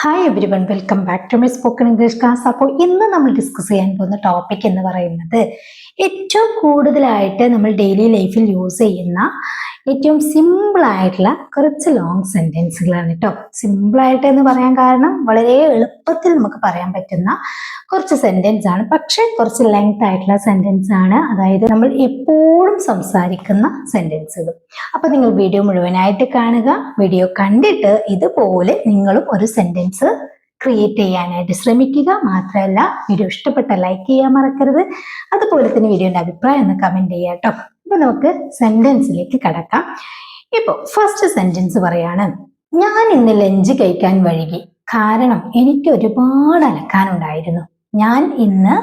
Hi everyone, welcome back to my spoken English class. അപ്പോൾ ഇന്ന് നമ്മൾ discuss ചെയ്യാൻ പോകുന്ന ടോപ്പിക് എന്ന് പറയുന്നത് ഏറ്റവും കൂടുതലായിട്ട് നമ്മൾ ഡെയിലി ലൈഫിൽ യൂസ് ചെയ്യുന്ന ഏറ്റവും സിമ്പിൾ ആയിട്ടുള്ള കുറച്ച് ലോങ് സെന്റൻസുകളാണ് കേട്ടോ. സിമ്പിൾ ആയിട്ട് എന്ന് പറയാൻ കാരണം വളരെ എളുപ്പത്തിൽ നമുക്ക് പറയാൻ പറ്റുന്ന കുറച്ച് സെന്റൻസ് ആണ്, പക്ഷെ കുറച്ച് ലെങ്ത് ആയിട്ടുള്ള സെന്റൻസ് ആണ്. അതായത് നമ്മൾ എപ്പോഴും സംസാരിക്കുന്ന സെന്റൻസുകൾ. അപ്പൊ നിങ്ങൾ വീഡിയോ മുഴുവനായിട്ട് കാണുക. വീഡിയോ കണ്ടിട്ട് ഇതുപോലെ നിങ്ങളും ഒരു സെന്റൻസ് ക്രിയേറ്റ് ചെയ്യാനായിട്ട് ശ്രമിക്കുക. മാത്രമല്ല, വീഡിയോ ഇഷ്ടപ്പെട്ട ലൈക്ക് ചെയ്യാൻ മറക്കരുത്. അതുപോലെ തന്നെ വീഡിയോയുടെ അഭിപ്രായം ഒന്ന് കമന്റ് ചെയ്യാം കേട്ടോ. അപ്പൊ നമുക്ക് സെന്റൻസിലേക്ക് കടക്കാം. ഇപ്പൊ ഫസ്റ്റ് സെന്റൻസ് പറയാണ്, ഞാൻ ഇന്ന് ലഞ്ച് കഴിക്കാൻ വൈകി കാരണം എനിക്ക് ഒരുപാട് അലക്കാനുണ്ടായിരുന്നു. ഞാൻ ഇന്ന്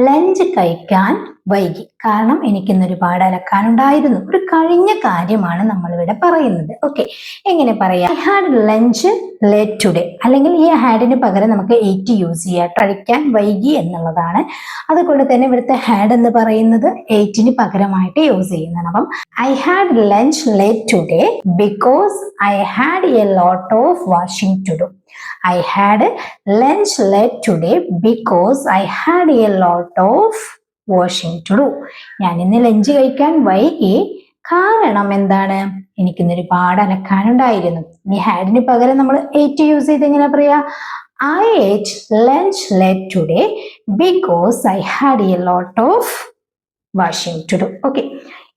ലഞ്ച് കഴിക്കാൻ വൈകി കാരണം എനിക്കിന്ന് ഒരുപാട് അലക്കാനുണ്ടായിരുന്നു. ഒരു കഴിഞ്ഞ കാര്യമാണ് നമ്മളിവിടെ പറയുന്നത്. ഓക്കെ, എങ്ങനെ പറയാം? I had lunch late today, അല്ലെങ്കിൽ ഈ ഹാഡിന് പകരം നമുക്ക് എയ്റ്റ് യൂസ് ചെയ്യാം. കഴിക്കാൻ വൈകി എന്നുള്ളതാണ്. അതുകൊണ്ട് തന്നെ ഇവിടുത്തെ ഹാഡ് എന്ന് പറയുന്നത് എയ്റ്റിന് പകരമായിട്ട് യൂസ് ചെയ്യുന്നതാണ്. അപ്പം I had lunch late today because I had a lot of washing to do. I had lunch late today because I had a lot of washing to do. ഞാൻ ഇന്ന് ലഞ്ച് കഴിക്കാൻ വൈകി കാരണം എന്താണ്? എനിക്കിന്ന് ഒരുപാട് അലക്കാനുണ്ടായിരുന്നു. ഈ ഹാഡിന് പകരം നമ്മൾ എയ്റ്റ് യൂസ് ചെയ്ത് എങ്ങനെ പറയാ? I ate lunch late today because I had a lot of washing to do. Okay,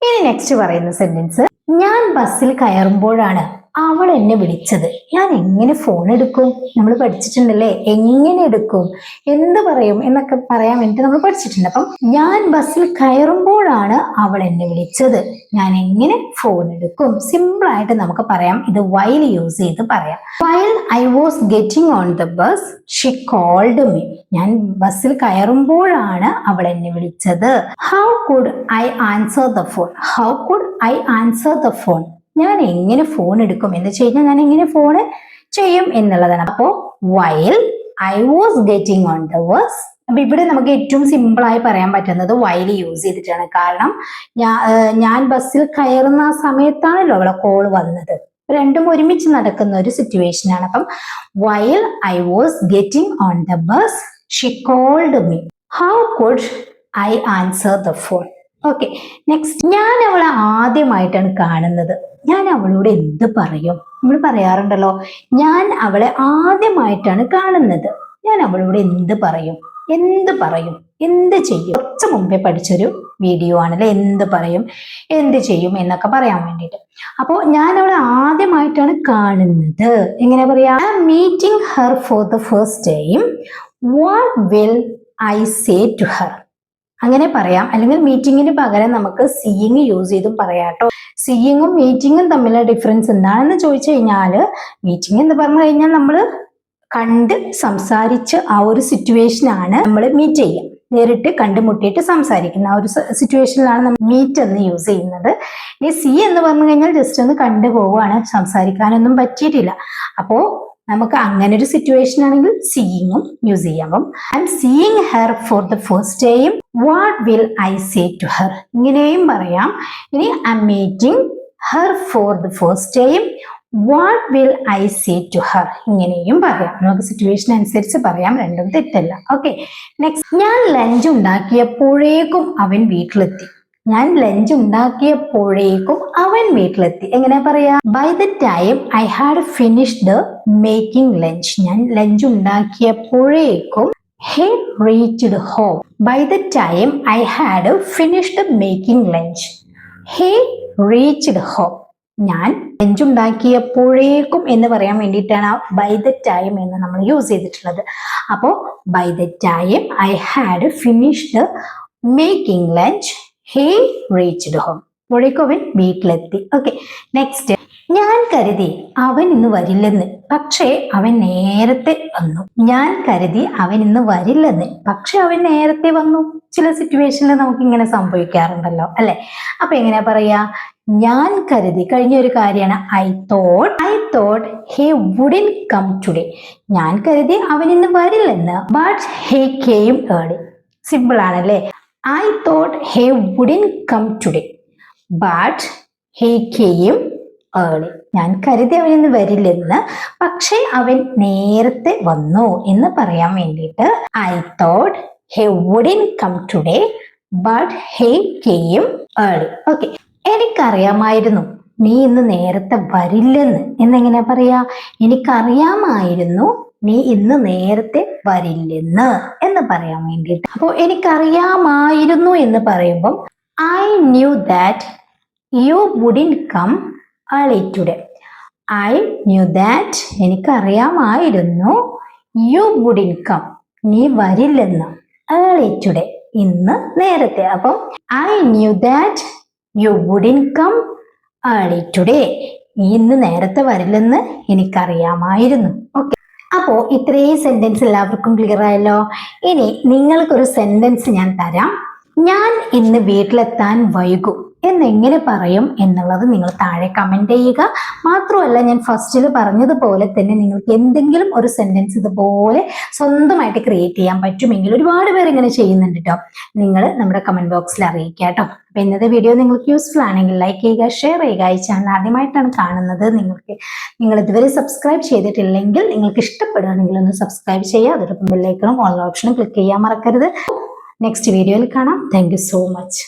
ഇനി നെക്സ്റ്റ് പറയുന്ന സെന്റൻസ്, ഞാൻ ബസ്സിൽ കയറുമ്പോഴാണ് അവൾ എന്നെ വിളിച്ചത്. ഞാൻ എങ്ങനെ ഫോൺ എടുക്കും? നമ്മൾ പഠിച്ചിട്ടുണ്ടല്ലേ, എങ്ങനെ എടുക്കും, എന്ത് പറയും എന്നൊക്കെ പറയാൻ വേണ്ടിട്ട് നമ്മൾ പഠിച്ചിട്ടുണ്ട്. അപ്പം ഞാൻ ബസ്സിൽ കയറുമ്പോഴാണ് അവൾ എന്നെ വിളിച്ചത്. ഞാൻ എങ്ങനെ ഫോൺ എടുക്കും? സിമ്പിൾ ആയിട്ട് നമുക്ക് പറയാം, ഇത് വൈൽ യൂസ് ചെയ്ത് പറയാം. While I was getting on the bus she called me. ഞാൻ ബസ്സിൽ കയറുമ്പോഴാണ് അവൾ എന്നെ വിളിച്ചത്. How could I answer the phone? How could I answer the phone? ഞാൻ എങ്ങനെ ഫോൺ എടുക്കും എന്ന് വെച്ച് കഴിഞ്ഞാൽ ഞാൻ എങ്ങനെ ഫോൺ ചെയ്യും എന്നുള്ളതാണ്. അപ്പോ while I was getting on the bus. അപ്പൊ ഇവിടെ നമുക്ക് ഏറ്റവും സിമ്പിൾ ആയി പറയാൻ പറ്റുന്നത് വൈൽ യൂസ് ചെയ്തിട്ടാണ്. കാരണം ഞാൻ ബസ്സിൽ കയറുന്ന ആ സമയത്താണല്ലോ അവളെ കോൾ വന്നത്. രണ്ടും ഒരുമിച്ച് നടക്കുന്ന ഒരു സിറ്റുവേഷൻ ആണ്. അപ്പം while I was getting on the bus she called me. How could I answer the phone? Okay, next, ഞാൻ അവളെ ആദ്യമായിട്ടാണ് കാണുന്നത്. ഞാൻ അവളോട് എന്ത് പറയും? നമ്മൾ പറയാറുണ്ടല്ലോ, ഞാൻ അവളെ ആദ്യമായിട്ടാണ് കാണുന്നത്. ഞാൻ അവളോട് എന്ത് പറയും? എന്ത് പറയും, എന്ത് ചെയ്യും? കുറച്ച് മുമ്പേ പഠിച്ചൊരു വീഡിയോ ആണല്ലേ, എന്ത് പറയും, എന്ത് ചെയ്യും എന്നൊക്കെ പറയാൻ വേണ്ടിയിട്ട്. അപ്പോൾ ഞാൻ അവളെ ആദ്യമായിട്ടാണ് കാണുന്നത്. എങ്ങനെ പറയാ? I am meeting her for the first time. What will I say to her? അങ്ങനെ പറയാം. അല്ലെങ്കിൽ മീറ്റിങ്ങിന് പകരം നമുക്ക് സീയിങ് യൂസ് ചെയ്തും പറയാട്ടോ. സീയിങ്ങും മീറ്റിങ്ങും തമ്മിലുള്ള ഡിഫറൻസ് എന്താണെന്ന് ചോദിച്ചു കഴിഞ്ഞാല്, മീറ്റിംഗ് എന്ന് പറഞ്ഞു കഴിഞ്ഞാൽ നമ്മൾ കണ്ട് സംസാരിച്ച് ആ ഒരു സിറ്റുവേഷനാണ് നമ്മൾ മീറ്റ് ചെയ്യുക. നേരിട്ട് കണ്ടുമുട്ടിയിട്ട് സംസാരിക്കുന്ന ആ ഒരു സിറ്റുവേഷനിലാണ് നമ്മൾ മീറ്റ് എന്ന് യൂസ് ചെയ്യുന്നത്. ഇനി സീ എന്ന് പറഞ്ഞു കഴിഞ്ഞാൽ ജസ്റ്റ് ഒന്ന് കണ്ടു പോവുകയാണ്, സംസാരിക്കാനൊന്നും പറ്റിയിട്ടില്ല. അപ്പോ നമുക്ക് അങ്ങനെ ഒരു സിറ്റുവേഷൻ ആണെങ്കിൽ സീയിങ്ങും യൂസ് ചെയ്യാം. അപ്പം I am seeing her for the first time. What will I say to her? ഇങ്ങനെയും പറയാം. ഇനി I am meeting her for the first time. What will I say to her? ഇങ്ങനെയും പറയാം. നമുക്ക് സിറ്റുവേഷൻ അനുസരിച്ച് പറയാം, രണ്ടും തെറ്റല്ല. ഓക്കെ, നെക്സ്റ്റ്, ഞാൻ ലഞ്ച് ഉണ്ടാക്കിയപ്പോഴേക്കും അവൻ വീട്ടിലെത്തി. ഞാൻ ലഞ്ച് ഉണ്ടാക്കിയപ്പോഴേക്കും അവൻ വീട്ടിലെത്തി. എങ്ങനെ പറയാ? By the time I had finished making lunch. ഞാൻ ലഞ്ച് ഉണ്ടാക്കിയപ്പോഴേക്കും he reached home. By the time I had finished making lunch, he reached home. ഞാൻ ലഞ്ച് ഉണ്ടാക്കിയപ്പോഴേക്കും എന്ന് പറയാൻ വേണ്ടിയിട്ടാണ് ബൈ ദ ടൈം എന്ന് നമ്മൾ യൂസ് ചെയ്തിട്ടുള്ളത്. അപ്പോൾ by the time I had finished making lunch he reached home. അപ്പോഴേക്കും അവൻ വീട്ടിലെത്തി. ഓക്കെ, നെക്സ്റ്റ്, ഞാൻ കരുതി അവൻ ഇന്ന് വരില്ലെന്ന്, പക്ഷേ അവൻ നേരത്തെ വന്നു. ഞാൻ കരുതി അവൻ ഇന്ന് വരില്ലെന്ന്, പക്ഷെ അവൻ നേരത്തെ വന്നു. ചില സിറ്റുവേഷനിൽ നമുക്ക് ഇങ്ങനെ സംഭവിക്കാറുണ്ടല്ലോ അല്ലെ? അപ്പൊ എങ്ങനെയാ പറയാ? ഞാൻ കരുതി, കഴിഞ്ഞ ഒരു കാര്യമാണ്. I thought he wouldn't come today. ഞാൻ കരുതി അവൻ ഇന്ന് വരില്ലെന്ന്, but he came early. Simple ആണല്ലേ? I thought he wouldn't come today, but he came early. ഞാൻ കരുതി അവൻ ഇന്ന് വരില്ലെന്ന്, പക്ഷെ അവൻ നേരത്തെ വന്നു എന്ന് പറയാൻ വേണ്ടിയിട്ട് I thought he wouldn't come today, but he came early. Okay. എനിക്കറിയാമായിരുന്നു നീ ഇന്ന് നേരത്തെ വരില്ലെന്ന് എന്നെങ്ങനെയാ പറയാ? എനിക്കറിയാമായിരുന്നു നീ ഇന്ന് നേരത്തെ വരില്ലെന്ന് എന്ന് പറയാൻ വേണ്ടിയിട്ട്. അപ്പോൾ എനിക്കറിയാമായിരുന്നു എന്ന് പറയുമ്പം I knew that you wouldn't come early today. I knew that എനിക്കറിയാമായിരുന്നു you wouldn't come നീ വരില്ലെന്ന് early today ഇന്ന് നേരത്തെ. അപ്പം I knew that you wouldn't come early today നീ ഇന്ന് നേരത്തെ വരില്ലെന്ന് എനിക്കറിയാമായിരുന്നു. ഓക്കെ, അപ്പോ ഇത്രയും സെന്റൻസ് എല്ലാവർക്കും ക്ലിയർ ആയല്ലോ. ഇനി നിങ്ങൾക്കൊരു സെന്റൻസ് ഞാൻ തരാം. ഞാൻ ഇന്ന് വീട്ടിലെത്താൻ വൈകും എന്നെങ്ങനെ പറയും എന്നുള്ളത് നിങ്ങൾ താഴെ കമന്റ് ചെയ്യുക. മാത്രമല്ല, ഞാൻ ഫസ്റ്റിൽ പറഞ്ഞതുപോലെ തന്നെ നിങ്ങൾക്ക് എന്തെങ്കിലും ഒരു സെന്റൻസ് ഇതുപോലെ സ്വന്തമായിട്ട് ക്രിയേറ്റ് ചെയ്യാൻ പറ്റുമെങ്കിൽ, ഒരുപാട് പേർ ഇങ്ങനെ ചെയ്യുന്നുണ്ട് കേട്ടോ, നിങ്ങൾ നമ്മുടെ കമന്റ് ബോക്സിൽ അറിയിക്കുക കേട്ടോ. അപ്പൊ ഇന്നത്തെ വീഡിയോ നിങ്ങൾക്ക് യൂസ്ഫുൾ ആണെങ്കിൽ ലൈക്ക് ചെയ്യുക, ഷെയർ ചെയ്യുക. ഈ ചാനൽ ആദ്യമായിട്ടാണ് കാണുന്നത്, നിങ്ങൾ ഇതുവരെ സബ്സ്ക്രൈബ് ചെയ്തിട്ടില്ലെങ്കിൽ നിങ്ങൾക്ക് ഇഷ്ടപ്പെടുകയാണെങ്കിൽ ഒന്ന് സബ്സ്ക്രൈബ് ചെയ്യുക. അതോടൊപ്പം ബെല്ലൈക്കണും ഓൾ ഓപ്ഷനും ക്ലിക്ക് ചെയ്യാൻ മറക്കരുത്. നെക്സ്റ്റ് വീഡിയോയിൽ കാണാം. Thank you so much.